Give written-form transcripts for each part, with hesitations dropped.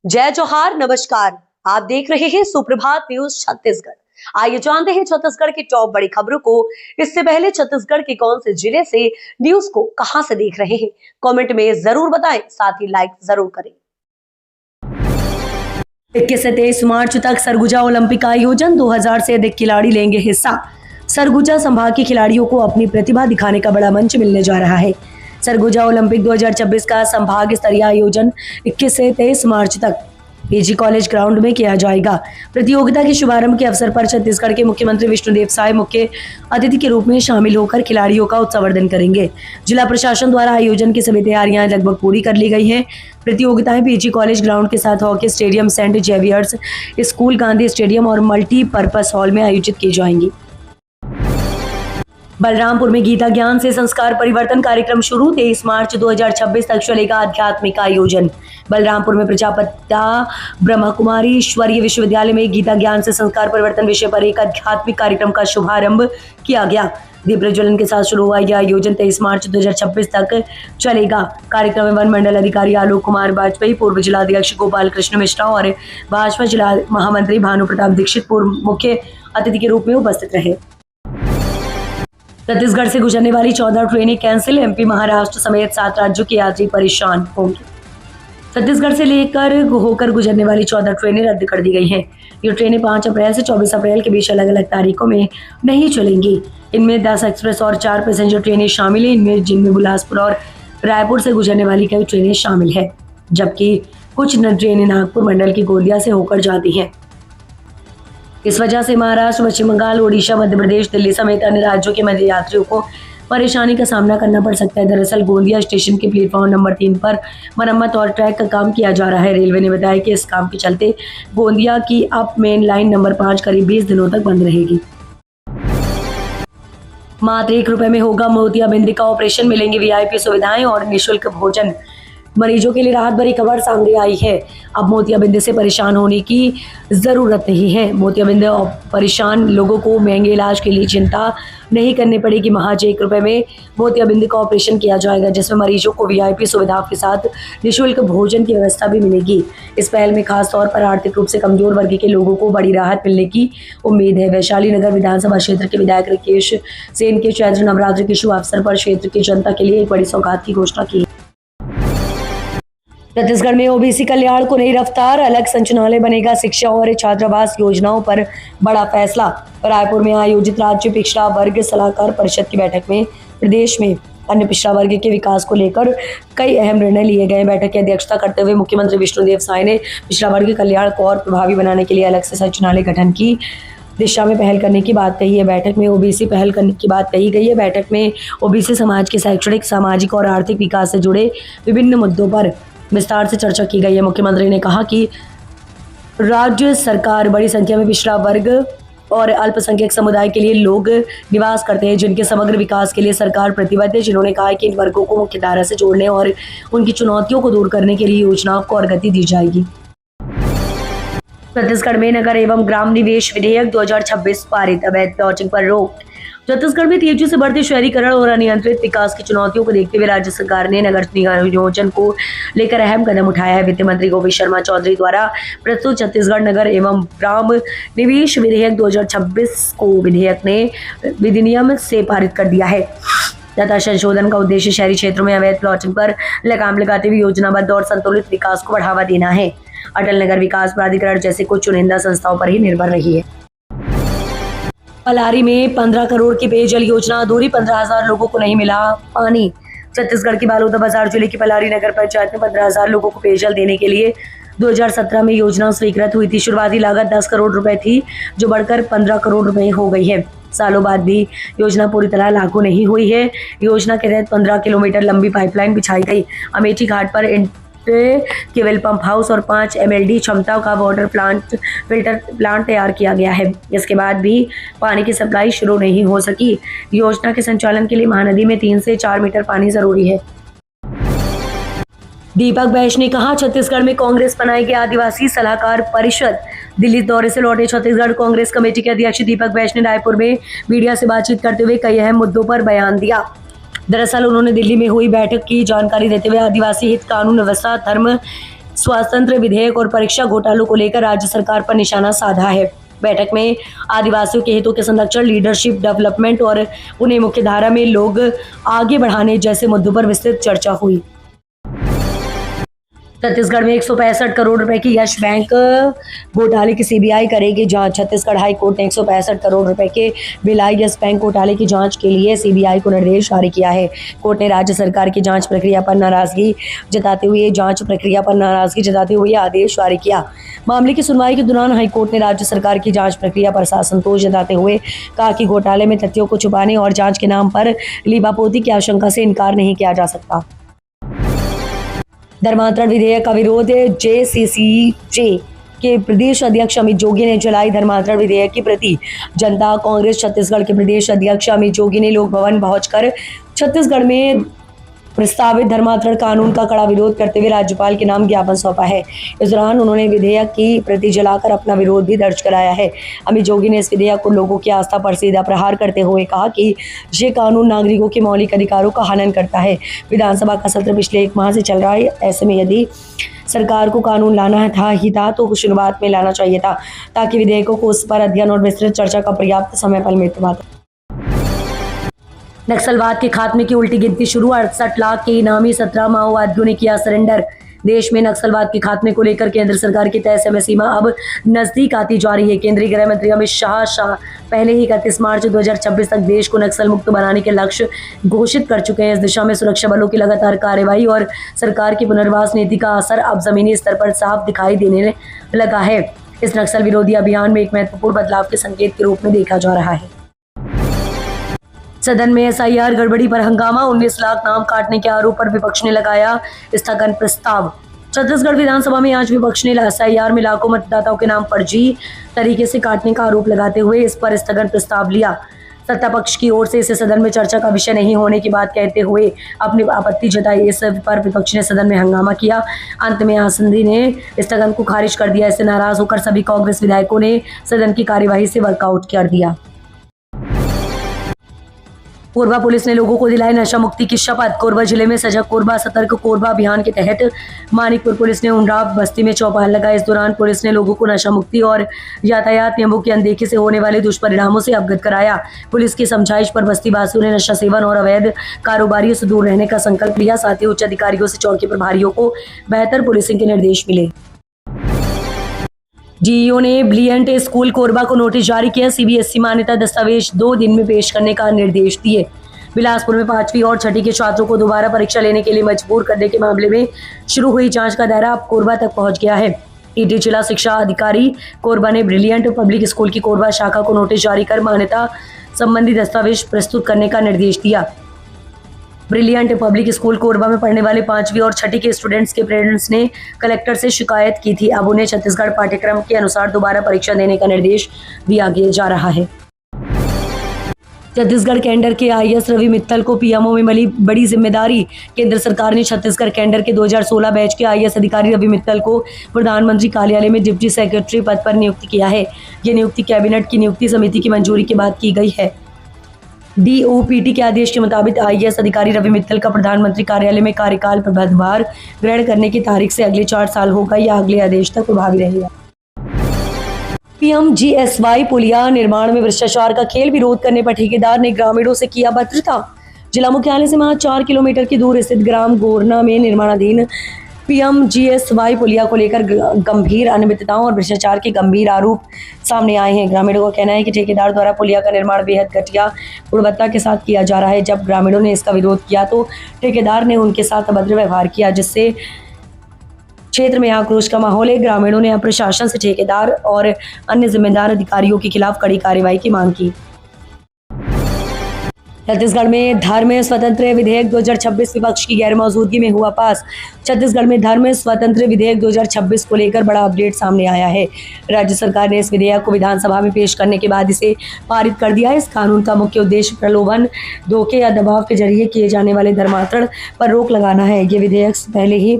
जय जोहार, नमस्कार। आप देख रहे हैं सुप्रभात न्यूज छत्तीसगढ़। आइए जानते हैं छत्तीसगढ़ की टॉप बड़ी खबरों को। इससे पहले छत्तीसगढ़ के कौन से जिले से न्यूज को कहां से देख रहे हैं, कमेंट में जरूर बताएं, साथ ही लाइक जरूर करें। 21 से 23 मार्च तक सरगुजा ओलंपिक का आयोजन, 2000 से अधिक खिलाड़ी लेंगे हिस्सा। सरगुजा संभाग के खिलाड़ियों को अपनी प्रतिभा दिखाने का बड़ा मंच मिलने जा रहा है। सरगुजा ओलंपिक 2026 का संभाग स्तरीय आयोजन 21 से 23 मार्च तक पीजी कॉलेज ग्राउंड में किया जाएगा। प्रतियोगिता के शुभारंभ के अवसर पर छत्तीसगढ़ के मुख्यमंत्री विष्णुदेव साय मुख्य अतिथि के रूप में शामिल होकर खिलाड़ियों का उत्सवर्धन करेंगे। जिला प्रशासन द्वारा आयोजन की सभी तैयारियां लगभग पूरी कर ली गई हैं। प्रतियोगिताएं पीजी कॉलेज ग्राउंड के साथ hockey stadium, saint Xavier's school, Gandhi stadium और मल्टीपर्पज हॉल में आयोजित की जाएंगी। बलरामपुर में गीता ज्ञान से संस्कार परिवर्तन कार्यक्रम शुरू, 23 मार्च 2026 तक चलेगा आध्यात्मिक आयोजन। बलरामपुर में प्रजापिता ब्रह्मकुमारी ईश्वरीय विश्वविद्यालय में गीता ज्ञान से संस्कार परिवर्तन विषय पर एक आध्यात्मिक कार्यक्रम का शुभारंभ किया गया। दीप प्रज्वलन के साथ शुरू हुआ यह आयोजन 23 मार्च 2026 तक चलेगा। कार्यक्रम में वन मंडल अधिकारी आलोक कुमार वाजपेयी, पूर्व जिलाध्यक्ष गोपाल कृष्ण मिश्रा और भाजपा जिला महामंत्री भानु प्रताप दीक्षित पूर्व मुख्य अतिथि के रूप में उपस्थित रहे। छत्तीसगढ़ से गुजरने वाली 14 ट्रेनें कैंसिल, एमपी, महाराष्ट्र समेत 7 राज्यों के यात्री परेशान होंगे। छत्तीसगढ़ से लेकर होकर गुजरने वाली 14 ट्रेनें रद्द कर दी गई हैं। ये ट्रेनें 5 अप्रैल से 24 अप्रैल के बीच अलग अलग तारीखों में नहीं चलेंगी। इनमें 10 एक्सप्रेस और 4 पैसेंजर ट्रेनें शामिल हैं, जिनमें बिलासपुर और रायपुर से गुजरने वाली कई ट्रेनें शामिल है, जबकि कुछ ट्रेनें नागपुर मंडल की गोंदिया से होकर जाती हैं। इस वजह से महाराष्ट्र, पश्चिम बंगाल, ओडिशा, मध्य प्रदेश, दिल्ली समेत अन्य राज्यों के मध्य यात्रियों को परेशानी का सामना करना पड़ सकता है। दरअसल गोंदिया स्टेशन के प्लेटफॉर्म नंबर 3 पर मरम्मत और ट्रैक का काम किया जा रहा है। रेलवे ने बताया कि इस काम के चलते गोंदिया की अप मेन लाइन नंबर 5 करीब 20 दिनों तक बंद रहेगी। मात्र 1 रुपए में होगा मोतियाबिंद का ऑपरेशन, मिलेंगी वीआईपी सुविधाएं और निःशुल्क भोजन। मरीजों के लिए राहत भरी खबर सामने आई है। अब मोतियाबिंद से परेशान होने की जरूरत नहीं है। मोतियाबिंद परेशान लोगों को महंगे इलाज के लिए चिंता नहीं करनी पड़ेगी। महज 1 रुपए में मोतियाबिंद का ऑपरेशन किया जाएगा, जिसमें मरीजों को वीआईपी सुविधा के साथ निःशुल्क भोजन की व्यवस्था भी मिलेगी। इस पहल में खास तौर पर आर्थिक रूप से कमजोर वर्ग के लोगों को बड़ी राहत मिलने की उम्मीद है। वैशाली नगर विधानसभा क्षेत्र के विधायक राकेश सेन के चैत्र नवरात्र के शुभ अवसर पर क्षेत्र की जनता के लिए एक बड़ी सौगात की घोषणा की। छत्तीसगढ़ में ओबीसी कल्याण को नई रफ्तार, अलग संचालनालय बनेगा। शिक्षा और छात्रावास योजनाओं पर बड़ा फैसला। रायपुर में आयोजित राज्य पिछड़ा वर्ग सलाहकार परिषद की बैठक में प्रदेश में अन्य पिछड़ा वर्ग के विकास को लेकर कई अहम निर्णय लिए गए। बैठक की अध्यक्षता करते हुए मुख्यमंत्री विष्णुदेव साय ने पिछड़ा वर्ग के कल्याण को और प्रभावी बनाने के लिए अलग से संचालनालय गठन की दिशा में पहल करने की बात कही है। बैठक में ओबीसी पहल करने की बात कही गई है। बैठक में ओबीसी समाज के शैक्षणिक, सामाजिक और आर्थिक विकास से जुड़े विभिन्न मुद्दों पर विस्तार से चर्चा की गई है। मुख्यमंत्री ने कहा कि राज्य सरकार बड़ी संख्या में पिछड़ा वर्ग और अल्पसंख्यक समुदाय के लिए लोग निवास करते हैं, जिनके समग्र विकास के लिए सरकार प्रतिबद्ध है। जिन्होंने कहा कि इन वर्गों को मुख्यधारा से जोड़ने और उनकी चुनौतियों को दूर करने के लिए योजनाओं को और गति दी जाएगी। छत्तीसगढ़ में नगर एवं ग्राम निवेश विधेयक 2026 पारित, अवैध प्लॉटिंग पर रोक। छत्तीसगढ़ में तेजी से बढ़ते शहरीकरण और अनियंत्रित विकास की चुनौतियों को देखते हुए राज्य सरकार ने नगर नियोजन को लेकर अहम कदम उठाया है। वित्त मंत्री गोविंद शर्मा चौधरी द्वारा प्रस्तुत छत्तीसगढ़ नगर एवं ग्राम निवेश विधेयक 2026 को विधेयक ने विधिनियम से पारित कर दिया है तथा संशोधन का उद्देश्य शहरी क्षेत्रों में अवैध प्लॉटिंग पर लगाम लगाते हुए योजनाबद्ध और संतुलित विकास को बढ़ावा देना है। अटल नगर विकास प्राधिकरण जैसे कुछ चुनिंदा संस्थाओं पर ही निर्भर रही है। पलारी में 15 करोड़ की पेयजल योजना अधूरी, 15,000 लोगों को नहीं मिला पानी। छत्तीसगढ़ की बालोद जिले की पलारी नगर पंचायत में 15,000 लोगों को पेयजल देने के लिए 2017 में योजना स्वीकृत हुई थी। शुरुआती लागत 10 करोड़ रुपए थी, जो बढ़कर 15 करोड़ रुपए हो गई है। सालों बाद भी योजना पूरी तरह लागू नहीं हुई है। योजना के तहत 15 किलोमीटर लंबी पाइपलाइन बिछाई गई। अमेठी घाट पर केवल पंप हाउस और 5 MLD क्षमता का वाटर फिल्टर प्लांट तैयार किया गया है। इसके बाद भी पानी की सप्लाई शुरू नहीं हो सकी। योजना के संचालन के लिए महानदी में 3 से 4 मीटर पानी जरूरी है। दीपक बैज ने कहा, छत्तीसगढ़ में कांग्रेस बनाएगी आदिवासी सलाहकार परिषद। दिल्ली दौरे से लौटे छत्तीसगढ़ कांग्रेस कमेटी के अध्यक्ष दीपक बैज ने रायपुर में मीडिया से बातचीत करते हुए कई अहम मुद्दों पर बयान दिया। दरअसल उन्होंने दिल्ली में हुई बैठक की जानकारी देते हुए आदिवासी हित, कानून व्यवस्था, धर्म स्वातंत्र्य विधेयक और परीक्षा घोटालों को लेकर राज्य सरकार पर निशाना साधा है। बैठक में आदिवासियों के हितों के संरक्षण, लीडरशिप डेवलपमेंट और उन्हें मुख्यधारा में लोग आगे बढ़ाने जैसे मुद्दों पर विस्तृत चर्चा हुई। छत्तीसगढ़ में 165 करोड़ रुपए की यश बैंक घोटाले की सीबीआई करेगी जांच। छत्तीसगढ़ हाई कोर्ट ने 165 करोड़ रुपए के भिलाई यस बैंक घोटाले की जांच के लिए सीबीआई को निर्देश जारी किया है। कोर्ट ने राज्य सरकार की जांच प्रक्रिया पर नाराजगी जताते हुए आदेश जारी किया। मामले की सुनवाई के दौरान हाईकोर्ट ने राज्य सरकार की जांच प्रक्रिया पर असंतोष जताते हुए कहा कि घोटाले में तथ्यों को छुपाने और जांच के नाम पर लीबापोती की आशंका से इनकार नहीं किया जा सकता। धर्मांतरण विधेयक का विरोध जेसीसीजे के प्रदेश अध्यक्ष अमित जोगी ने जलाई। धर्मांतरण विधेयक की प्रति जनता कांग्रेस छत्तीसगढ़ के प्रदेश अध्यक्ष अमित जोगी ने लोक भवन पहुंचकर छत्तीसगढ़ में प्रस्तावित धर्मांतरण कानून का कड़ा विरोध करते हुए राज्यपाल के नाम ज्ञापन सौंपा है। इस दौरान उन्होंने विधेयक की प्रति जलाकर अपना विरोध भी दर्ज कराया है। अमित जोगी ने इस विधेयक को लोगों की आस्था पर सीधा प्रहार करते हुए कहा कि ये कानून नागरिकों के मौलिक अधिकारों का हनन करता है। विधानसभा का सत्र पिछले 1 माह से चल रहा है। ऐसे में यदि सरकार को कानून लाना था तो शुरुआत में लाना चाहिए था, ताकि विधेयकों को उस पर अध्ययन और विस्तृत चर्चा का पर्याप्त समय पर मिल पाता। नक्सलवाद के खात्मे की उल्टी गिनती शुरू। 68 लाख के इनामी 17 माओवादियों ने किया सरेंडर। देश में नक्सलवाद के खात्मे को लेकर केंद्र सरकार की तय समय सीमा अब नजदीक आती जा रही है। केंद्रीय गृह मंत्री अमित शाह पहले ही 31 मार्च 2026 तक देश को नक्सल मुक्त बनाने के लक्ष्य घोषित कर चुके हैं। इस दिशा में सुरक्षा बलों की लगातार कार्रवाई और सरकार की पुनर्वास नीति का असर अब जमीनी स्तर पर साफ दिखाई देने लगा है। इस नक्सल विरोधी अभियान में एक महत्वपूर्ण बदलाव के संकेत के रूप में देखा जा रहा है। सदन में एसआईआर गड़बड़ी पर हंगामा। 19 लाख नाम काटने के आरोप पर विपक्ष ने लगाया स्थगन प्रस्ताव। छत्तीसगढ़ विधानसभा में आज विपक्ष ने एसआईआर में लाखों मतदाताओं के नाम फर्जी तरीके से काटने का आरोप लगाते हुए इस पर स्थगन प्रस्ताव लिया। सत्ता पक्ष की ओर से इसे सदन में चर्चा का विषय नहीं होने की बात कहते हुए अपनी आपत्ति जताई। इस पर विपक्ष ने सदन में हंगामा किया। अंत में आसंदी ने स्थगन को खारिज कर दिया। इससे नाराज होकर सभी कांग्रेस विधायकों ने सदन की कार्यवाही से वर्कआउट कर दिया। कोरबा पुलिस ने लोगों को दिलाई नशा मुक्ति की शपथ। कोरबा जिले में सजग कोरबा सतर्क कोरबा अभियान के तहत मानिकपुर पुलिस ने उमराव बस्ती में चौपाल लगाया। इस दौरान पुलिस ने लोगों को नशा मुक्ति और यातायात नियमों की अनदेखी से होने वाले दुष्परिणामों से अवगत कराया। पुलिस की समझाइश पर बस्ती वासियों ने नशा सेवन और अवैध कारोबारियों से दूर रहने का संकल्प लिया। साथ ही उच्च अधिकारियों से चौकी प्रभारियों को बेहतर पुलिसिंग के निर्देश मिले। जीईओ ने ब्रिलियंट स्कूल कोरबा को नोटिस जारी किया। सीबीएसई मान्यता दस्तावेज 2 दिन में पेश करने का निर्देश दिए। बिलासपुर में 5वीं और 6ठी के छात्रों को दोबारा परीक्षा लेने के लिए मजबूर करने के मामले में शुरू हुई जांच का दायरा अब कोरबा तक पहुंच गया है। ईडी जिला शिक्षा अधिकारी कोरबा ने ब्रिलियंट पब्लिक स्कूल की कोरबा शाखा को नोटिस जारी कर मान्यता संबंधी दस्तावेज प्रस्तुत करने का निर्देश दिया। ब्रिलियंट पब्लिक स्कूल कोरबा में पढ़ने वाले 5वीं और 6ठी के स्टूडेंट्स के पेरेंट्स ने कलेक्टर से शिकायत की थी। अब उन्हें छत्तीसगढ़ पाठ्यक्रम के अनुसार दोबारा परीक्षा देने का निर्देश दिया जा रहा है। छत्तीसगढ़ कैडर के आईएएस रवि मित्तल को पीएमओ में मिली बड़ी जिम्मेदारी। केंद्र सरकार ने छत्तीसगढ़ कैडर के 2016 बैच के आईएएस अधिकारी रवि मित्तल को प्रधानमंत्री कार्यालय में डिप्टी सेक्रेटरी पद पर नियुक्त किया है। ये नियुक्ति कैबिनेट की नियुक्ति समिति की मंजूरी के बाद की गई है। डीओपीटी के आदेश के मुताबिक आईएएस अधिकारी रवि मित्तल का प्रधानमंत्री कार्यालय में कार्यकाल पदभार ग्रहण करने की तारीख से अगले 4 साल होगा या अगले आदेश तक प्रभावी रहेगा। पीएमजीएसवाई पुलिया निर्माण में भ्रष्टाचार का खेल। विरोध करने पर ठेकेदार ने ग्रामीणों से किया भद्रता। जिला मुख्यालय से महज 4 किलोमीटर की दूर स्थित ग्राम गोरना में निर्माणाधीन पीएमजीएसवाई पुलिया को लेकर गंभीर अनियमितताओं और भ्रष्टाचार के गंभीर आरोप सामने आए हैं। ग्रामीणों का कहना है कि ठेकेदार द्वारा पुलिया का निर्माण बेहद घटिया गुणवत्ता के साथ किया जा रहा है। जब ग्रामीणों ने इसका विरोध किया तो ठेकेदार ने उनके साथ अभद्र व्यवहार किया, जिससे क्षेत्र में आक्रोश का माहौल है। ग्रामीणों ने प्रशासन से ठेकेदार और अन्य जिम्मेदार अधिकारियों के खिलाफ कड़ी कार्रवाई की मांग की। छत्तीसगढ़ में धर्म स्वतंत्र विधेयक 2026 विपक्ष की गैर मौजूदगी में हुआ पास। छत्तीसगढ़ में धर्म स्वतंत्र विधेयक 2026 को लेकर बड़ा अपडेट सामने आया है। राज्य सरकार ने इस विधेयक को विधानसभा में पेश करने के बाद इसे पारित कर दिया। इस कानून का मुख्य उद्देश्य प्रलोभन, धोखे या दबाव के जरिए किए जाने वाले धर्मांतरण पर रोक लगाना है। ये विधेयक पहले ही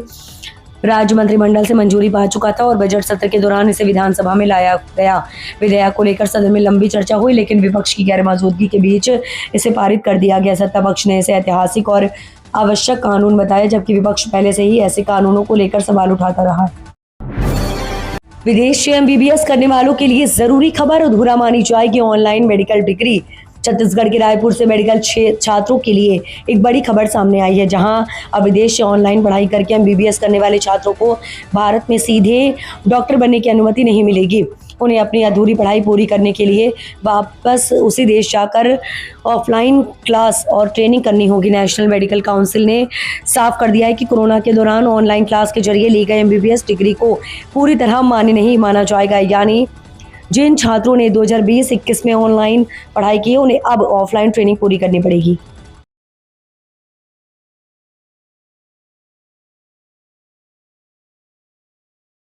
राज्य मंत्रिमंडल से मंजूरी पा चुका था और बजट सत्र के दौरान इसे विधानसभा में लाया गया। विधेयक को लेकर सदन में लंबी चर्चा हुई, लेकिन विपक्ष की गैर मौजूदगी के बीच इसे पारित कर दिया गया। सत्ता पक्ष ने इसे ऐतिहासिक और आवश्यक कानून बताया, जबकि विपक्ष पहले से ही ऐसे कानूनों को लेकर सवाल उठाता रहा। विदेश से एमबीबीएस करने वालों के लिए जरूरी खबर, अधूरा मानी जाएगी ऑनलाइन मेडिकल डिग्री। छत्तीसगढ़ के रायपुर से मेडिकल छात्रों के लिए एक बड़ी खबर सामने आई है, जहां अब विदेश से ऑनलाइन पढ़ाई करके एमबीबीएस करने वाले छात्रों को भारत में सीधे डॉक्टर बनने की अनुमति नहीं मिलेगी। उन्हें अपनी अधूरी पढ़ाई पूरी करने के लिए वापस उसी देश जाकर ऑफलाइन क्लास और ट्रेनिंग करनी होगी। नेशनल मेडिकल काउंसिल ने साफ कर दिया है कि कोरोना के दौरान ऑनलाइन क्लास के जरिए ली गई एमबीबीएस डिग्री को पूरी तरह मान्य नहीं माना जाएगा। यानी जिन छात्रों ने 2020-21 में ऑनलाइन पढ़ाई की, उन्हें अब ऑफलाइन ट्रेनिंग पूरी करनी पड़ेगी।